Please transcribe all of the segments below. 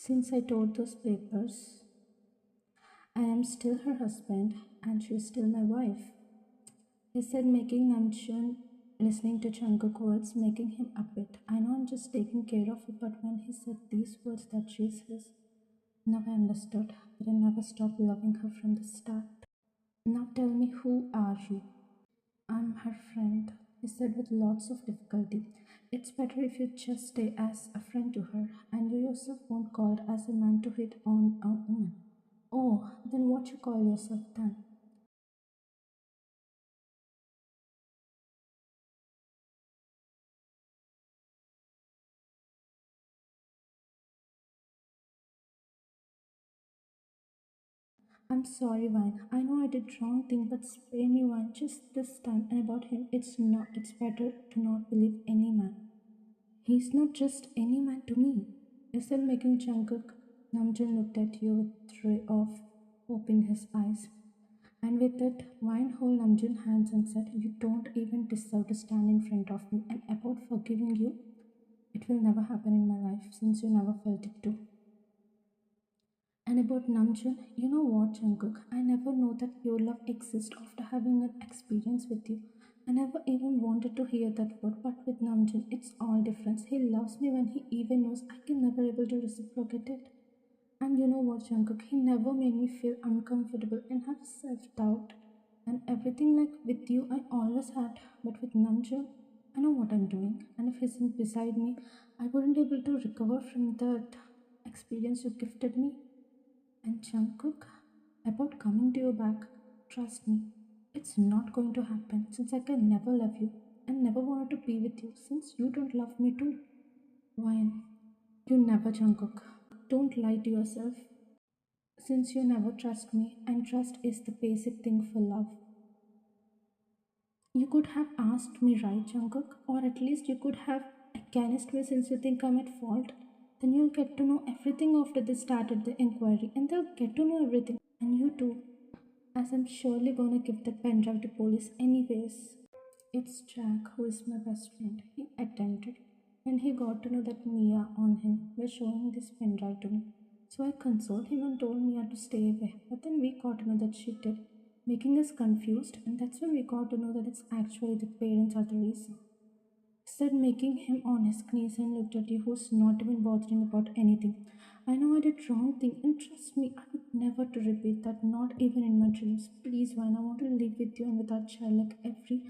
Since I tore those papers, I am still her husband and she is still my wife. He said, making Namjoon listening to Jungkook words, making him a bit. I know I'm just taking care of it, but when he said these words that she's his, now I understood that I never stopped loving her from the start. Now tell me, who are you? I'm her friend, he said with lots of difficulty. It's better if you just stay as a friend to her, and you yourself won't called as a man to hit on a woman. Oh, then what you call yourself then? I'm sorry, Vine. I know I did wrong thing, but spare me, Vine, just this time. And about him, it's better to not believe any man. He's not just any man to me. Is that making Jungkook? Namjoon looked at you with ray of hope in his eyes. And with that, Vine held Namjoon's hands and said, you don't even deserve to stand in front of me. And about forgiving you, it will never happen in my life since you never felt it too. And about Namjoon, you know what, Jungkook? I never know that pure love exists after having an experience with you. I never even wanted to hear that word, but with Namjoon, it's all different. He loves me when he even knows I can never able to reciprocate it. And you know what, Jungkook? He never made me feel uncomfortable and have self-doubt. And everything like with you, I always had, but with Namjoon, I know what I'm doing. And if he isn't beside me, I wouldn't be able to recover from that experience you gifted me. And Jungkook, about coming to you back, trust me, it's not going to happen since I can never love you and never wanted to be with you since you don't love me too. Why? You never, Jungkook. Don't lie to yourself since you never trust me, and trust is the basic thing for love. You could have asked me, right, Jungkook? Or at least you could have acknowledged me since you think I'm at fault. Then you'll get to know everything after they started the inquiry, and they'll get to know everything. And you too, as I'm surely gonna give that pen drive to police anyways. It's Jack, who is my best friend. He attempted when he got to know that Mia on him was showing this pen drive to me. So I consoled him and told Mia to stay away. But then we got to know that she did, making us confused, and that's when we got to know that it's actually the parents are the reason. Said, making him on his knees, and looked at you, who's not even bothering about anything. I know I did wrong thing, and trust me, I would never to repeat that, not even in my dreams. Please, Vine, I want to live with you and with our child like every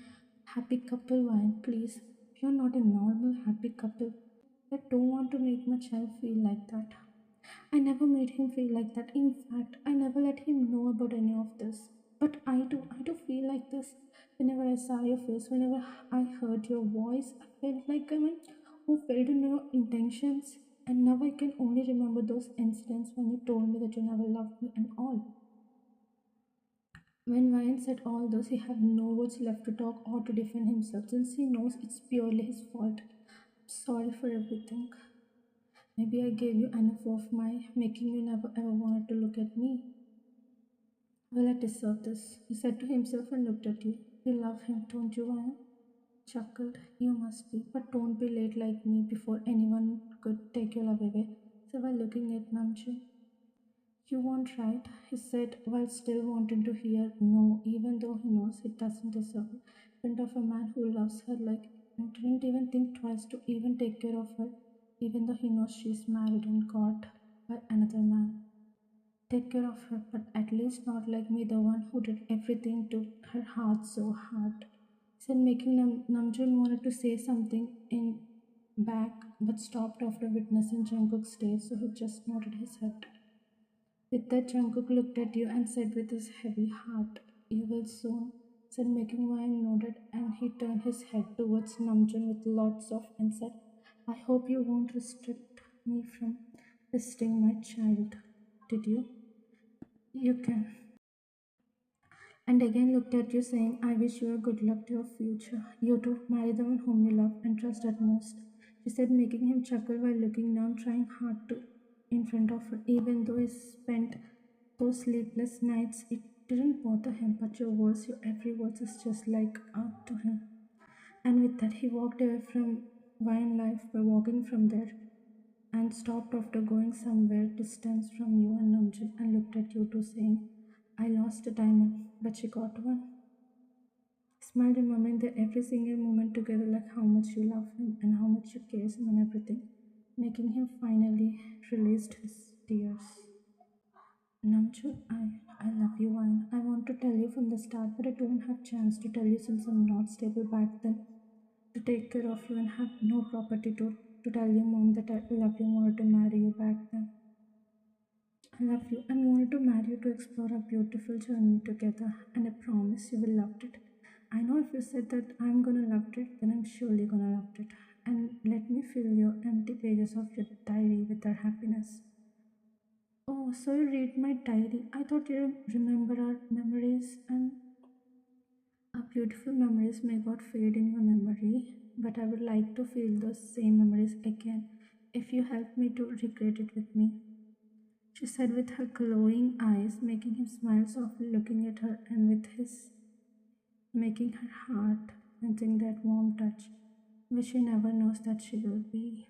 happy couple, Vine. Please, you're not a normal happy couple. I don't want to make my child feel like that. I never made him feel like that. In fact, I never let him know about any of this. But I do feel like this. Whenever I saw your face, whenever I heard your voice, I felt like a man who felt in your intentions. And now I can only remember those incidents when you told me that you never loved me and all. When Ryan said all those, he had no words left to talk or to defend himself since he knows it's purely his fault. Sorry for everything. Maybe I gave you enough of my making you never ever wanted to look at me. Well, I deserve this, he said to himself and looked at you. You love him, don't you, Ryan? Chuckled. You must be, but don't be late like me before anyone could take your love away. So while looking at Namjoon, you won't, right? He said while still wanting to hear no, even though he knows it doesn't deserve it. In front of a man who loves her like and didn't even think twice to even take care of her, even though he knows she's married and caught by another man. Take care of her, but at least not like me, the one who did everything to her heart so hard. Said, making Namjoon wanted to say something in back, but stopped after witnessing Jungkook's stare, so he just nodded his head. With that, Jungkook looked at you and said with his heavy heart, "You will soon." Said, making Ryan nodded, and he turned his head towards Namjoon with lots of and said, "I hope you won't restrict me from visiting my child. Did you? You can." And again looked at you, saying, "I wish you a good luck to your future. You too, marry the one whom you love and trust at most." She said, making him chuckle while looking down, trying hard to in front of her. Even though he spent those sleepless nights, it didn't bother him, but your words, your every word is just like art to him. And with that, he walked away from Vine life by walking from there and stopped after going somewhere distance from you and Namjoon and looked at you two saying, I lost a diamond, but she got one. Smiled, remembering their every single moment together, like how much you love him and how much you care him and everything, making him finally released his tears. Namjoon, I love you, and I want to tell you from the start, but I don't have chance to tell you since I'm not stable back then. To take care of you and have no property to tell your mom that I love you, wanted to marry you back then. I love you and wanted to marry you to explore a beautiful journey together, and I promise you will love it. I know if you said that I'm gonna love it, then I'm surely gonna love it. And let me fill your empty pages of your diary with our happiness. Oh, so you read my diary. I thought you remember our memories, and our beautiful memories may not fade in your memory, but I would like to feel those same memories again if you help me to recreate it with me. She said with her glowing eyes, making him smile softly, looking at her, and with his making her heart sensing that warm touch, which she never knows that she will be.